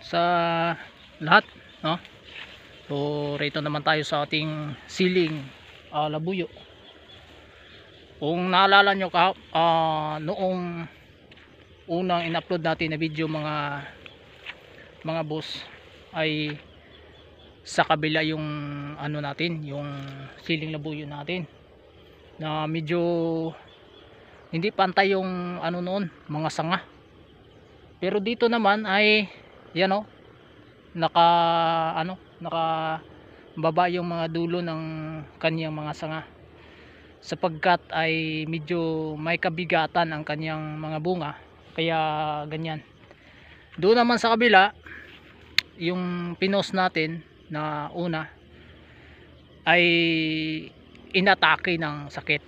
Sa lahat, no? So rito naman tayo sa ating siling labuyo. Kung naalala nyo noong unang in-upload natin na video mga boss, ay sa kabila yung ano natin, yung siling labuyo natin na medyo hindi pantay yung ano noon, mga sanga. Pero dito naman ay yan o, naka baba yung mga dulo ng kanyang mga sanga, sapagkat ay medyo may kabigatan ang kanyang mga bunga, kaya ganyan. Doon naman sa kabila, yung pinos natin na una ay inatake ng sakit,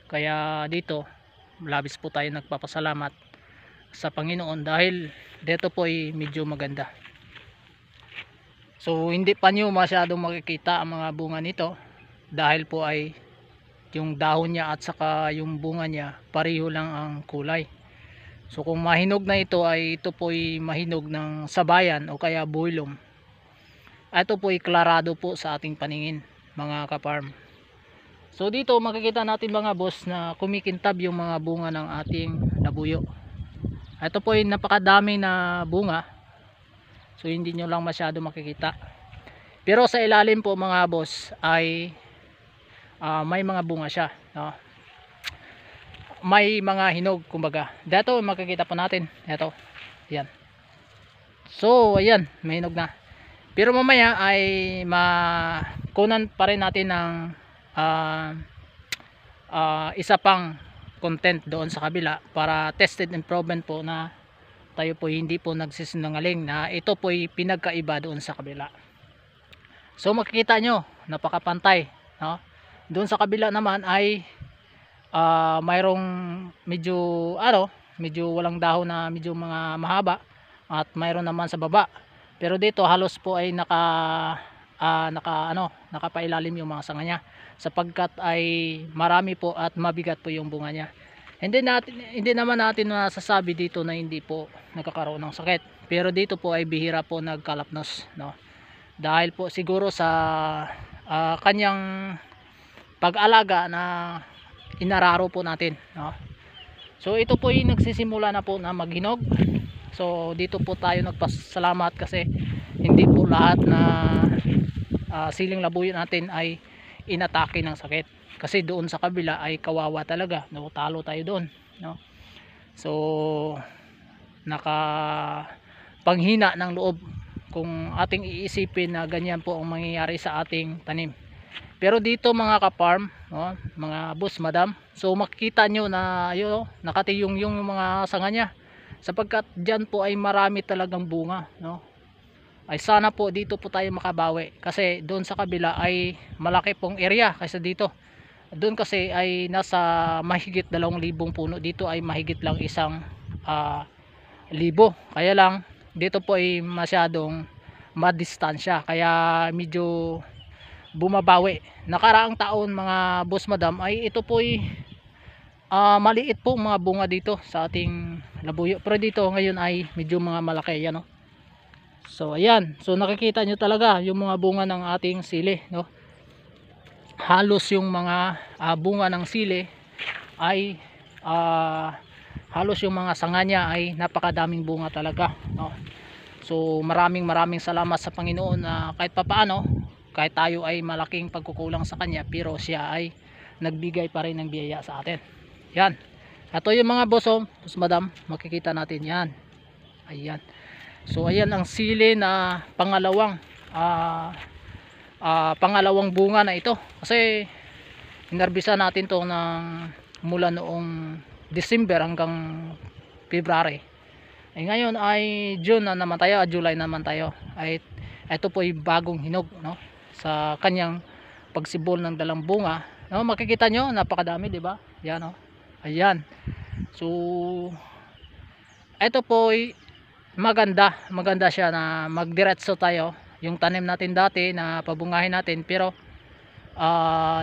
kaya dito labis po tayo nagpapasalamat sa Panginoon dahil dito po ay medyo maganda. So hindi pa nyo masyadong makikita ang mga bunga nito dahil po ay yung dahon niya at saka yung bunga niya pareho lang ang kulay. So kung mahinog na ito, ay ito po ay mahinog ng sabayan o kaya buylom. Ito po ay klarado po sa ating paningin, mga kaparm. So dito makikita natin mga boss na kumikintab yung mga bunga ng ating labuyo. Ito po ay napakadami na bunga, so hindi nyo lang masyado makikita. Pero sa ilalim po mga boss ay may mga bunga siya, no? May mga hinog kumbaga. Dito makikita po natin, ito, yan. So ayan, may hinog na. Pero mamaya ay makunan pa rin natin ng isa pang content doon sa kabila para tested improvement po, na tayo po hindi po nagsisinungaling na ito po ay pinagkaiba doon sa kabila. So makikita nyo napakapantay, no? Doon sa kabila naman ay mayroong medyo walang dahon na medyo mga mahaba, at mayroon naman sa baba. Pero dito halos po ay nakapailalim yung mga sanga niya, sapagkat ay marami po at mabigat po yung bunga niya. Hindi naman natin nasasabi dito na hindi po nagkakaroon ng sakit, pero dito po ay bihira po nagkalapnos, no? Dahil po siguro sa kanyang pag-alaga na inararo po natin, no? So ito po ay nagsisimula na po na maghinog. So dito po tayo nagpasalamat kasi hindi po lahat na siling labuyo natin ay inatake ng sakit, kasi doon sa kabila ay kawawa talaga, no? Talo tayo doon, no? So panghina ng loob kung ating iisipin na ganyan po ang mangyayari sa ating tanim. Pero dito mga ka-farm, no, mga boss, madam, so makikita nyo na yun, nakatiyong yung mga sanga niya, sapagkat dyan po ay marami talagang bunga, no? Ay sana po dito po tayo makabawi, kasi doon sa kabila ay malaki pong area kaysa dito. Doon kasi ay nasa mahigit 2,000 puno, dito ay mahigit lang 1,000. Kaya lang dito po ay masyadong madistansya, kaya medyo bumabawi. Nakaraang taon mga boss, madam, ay ito po ay maliit po mga bunga dito sa ating labuyo, pero dito ngayon ay medyo mga malaki, yan, no? So ayan, so nakikita nyo talaga yung mga bunga ng ating sili, no? Halos yung mga bunga ng sili ay halos yung mga sanga niya ay napakadaming bunga talaga, no? So maraming salamat sa Panginoon na kahit papaano, kahit tayo ay malaking pagkukulang sa kanya, pero siya ay nagbigay pa rin ng biyaya sa atin. Yan, ito yung mga boss, madam, makikita natin yan. Ayan, so ayan ang sili na pangalawang bunga na ito, kasi inarbisa natin to mula noong December hanggang February. Ay ngayon ay June na naman tayo, July naman tayo, ay ito po ay bagong hinog, no? Sa kanyang pagsibol ng dalang bunga, no? Makikita nyo napakadami, di ba? Yan, no? Ayan, so ito po ay maganda siya na magdiretso tayo yung tanim natin dati na pabungahin natin, pero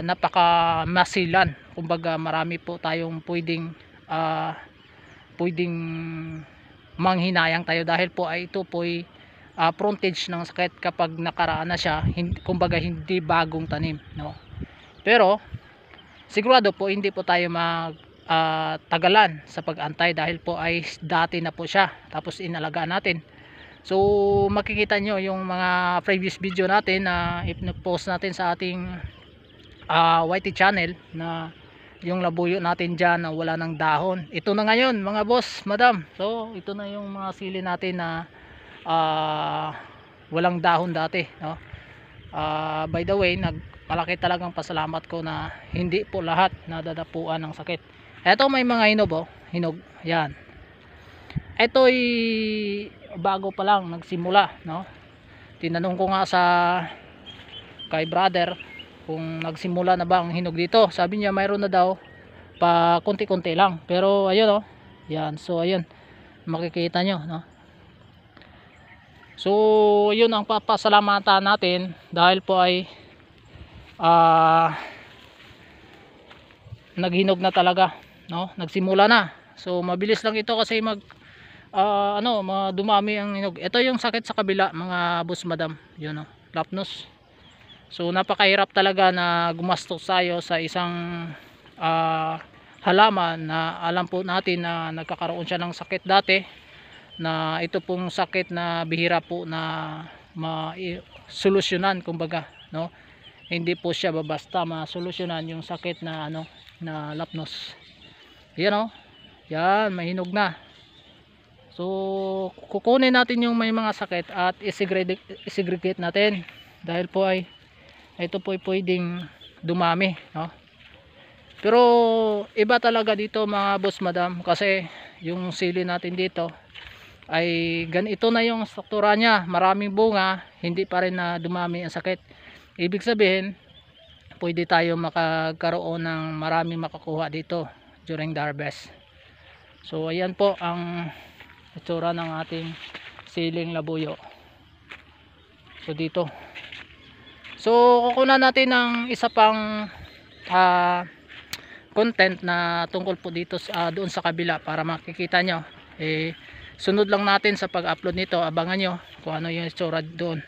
napaka masilan, kumbaga marami po tayong pwedeng manghinayang tayo dahil po ay ito po ay frontage ng sakit kapag nakaraan na siya, kumbaga hindi bagong tanim, no? Pero sigurado po hindi po tayo tagalan sa pag-antay dahil po ay dati na po siya tapos inalagaan natin. So makikita nyo yung mga previous video natin na i-post natin sa ating YT channel na yung labuyo natin dyan na wala ng dahon. Ito na ngayon mga boss, madam. So ito na yung mga sili natin na walang dahon dati, no? By the way, malaki talagang pasalamat ko na hindi po lahat nadadapuan ng sakit. Eto may mga hinog, oh, hinog. Yan. Ito ay bago pa lang nagsimula, no? Tinanong ko nga kay brother kung nagsimula na ba ang hinog dito. Sabi niya mayroon na daw, pa konti-konti lang. Pero ayun, oh. Yan. So ayun, makikita nyo, no? So yun ang papasalamatan natin dahil po ay naghinog na talaga, no? Nagsimula na. So mabilis lang ito kasi dumami ang hinog. Ito yung sakit sa kabila mga boss madam, yun, no? Lapnos. So napakahirap talaga na gumastos tayo sa isang halaman na alam po natin na nagkakaroon siya ng sakit dati, na ito pong sakit na bihira po na solusyonan, kumbaga, no? Hindi po siya basta masolusyonan yung sakit na na lapnos. Yan, oh. Yan, mahinog na. So kukunin natin yung may mga sakit at isegregate natin dahil po ay ito po ay pwedeng dumami, no? Pero iba talaga dito mga boss madam, kasi yung sili natin dito ay ganito na yung struktura niya, maraming bunga, hindi pa rin na dumami ang sakit. Ibig sabihin pwede tayo makakaroon ng maraming makakuha dito during the harvest. So ayan po ang itsura ng ating siling labuyo. So dito, so kukunan natin ng isa pang content na tungkol po dito doon sa kabila para makikita nyo. Sunod lang natin sa pag-upload nito, abangan nyo kung ano yung itsura doon.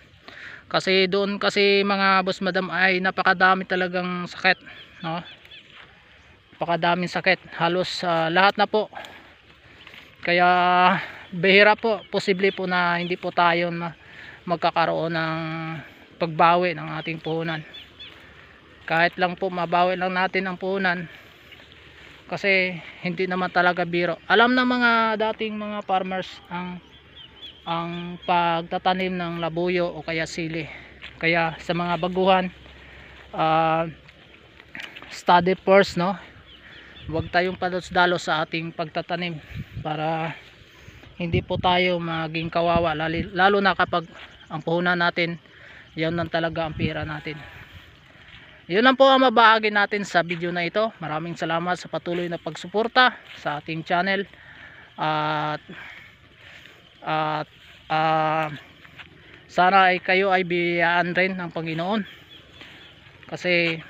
Kasi doon kasi mga boss madam ay napakadami talagang sakit, no? Napakadaming sakit, halos lahat na po. Kaya bihira po, posible po na hindi po tayo magkakaroon ng pagbawi ng ating puhunan. Kahit lang po mabawi lang natin ang puhunan, kasi hindi naman talaga biro. Alam na mga dating mga farmers ang pagtatanim ng labuyo o kaya sili. Kaya sa mga baguhan, study first, no? Huwag tayong palos-dalos sa ating pagtatanim para hindi po tayo maging kawawa, lalo na kapag ang puhunan natin, yan lang talaga ang pira natin. Yun lang po ang mabahagi natin sa video na ito. Maraming salamat sa patuloy na pagsuporta sa ating channel, at sana ay kayo ay biyayaan rin ng Panginoon, kasi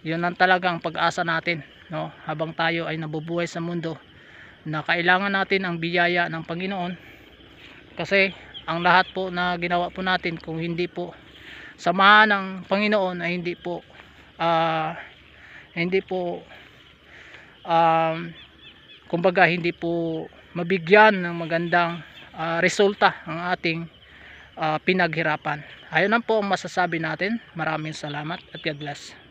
yun lang talaga ang pag-asa natin, no? Habang tayo ay nabubuhay sa mundo na kailangan natin ang biyaya ng Panginoon, kasi ang lahat po na ginawa po natin, kung hindi po samahan ng Panginoon, ay hindi po kumbaga hindi po mabigyan ng magandang resulta ang ating pinaghirapan. Ayun lang po ang masasabi natin. Maraming salamat at God bless.